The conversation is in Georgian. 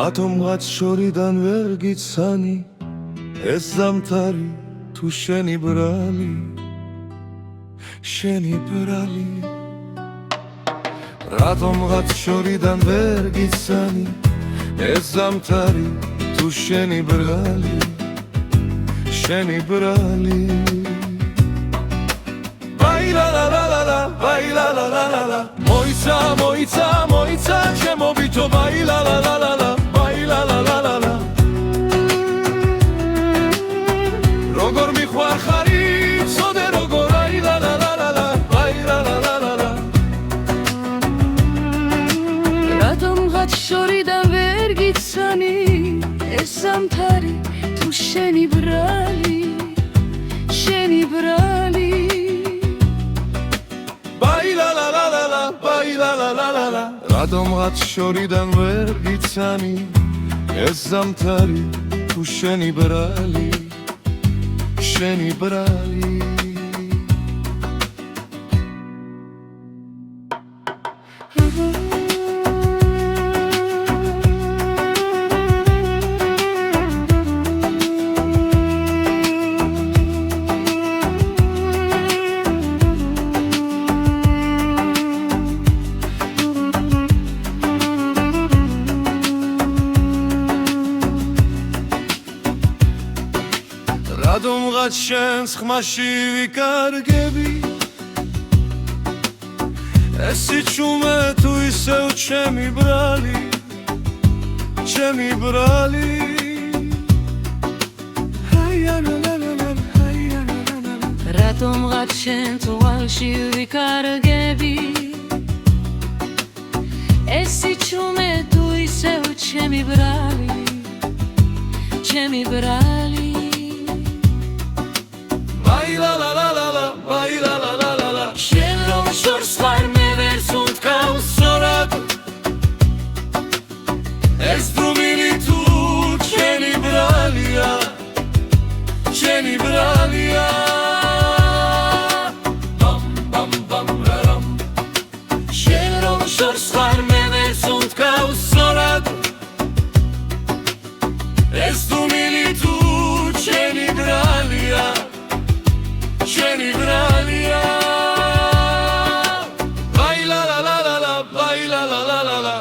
რატომღაც შორიდან ვერ გიცანი ეს ზამთარი თუ შენი ბრალი შენი ბრალი რატომღაც შორიდან ვერ გიცანი ეს ზამთარი თუ შენი ბრალი შენი ბრალი ბაილა ლა ლა ლა ლა ბაილა ლა ლა ლა ლა მოიცა მოიცა მოიცა ჩემო ბიჭო ბაილა ლა ლა ლა ლა ბაილა ლა ლა ლა ლა როგორ მიხვარხარი ცოდე როგორ აილა ლა ლა ლა ლა ბაილა ლა ლა ლა ლა რატომღაც შორიდან ვერ გიცანი ეს ზამთარი თუ შენი ბრალი შენი ბრალი ბაილა ლა ლა ლა ლა ბაილა ლა ლა ლა ლა რატომღაც შორიდან ვერ გიცანი ეს ზამთარი თუ შენი ბრალი შენი ბრალი რატომღაც შენს ხმაში ვიკარგები ეს სიჩუმე თუ ისევ ჩემი ბრალი ჩემი ბრალი რატომღაც შენ თვალში ვიკარგები ეს სიჩუმე თუ ისევ ჩემი ბრალი ჩემი ბრალი ბაილა ლა ლა ლა ლა ბაილა ლა ლა ლა ლა შენ რომ შორს ვარ მე ვერ სუნთქავ სწორად ეს დრუმილი თუ ჩემი ბრალია ჩემი ბრალია ბამ ბამ ბამ რამ შენ რომ შორს ვარ მე ვერ სუნთქავ სწორად ეს დრუმილი თუ ჩემი ბრალია შენი ბრალია ბაილა ლა ლა ლა ლა ბაილა ლა ლა ლა ლა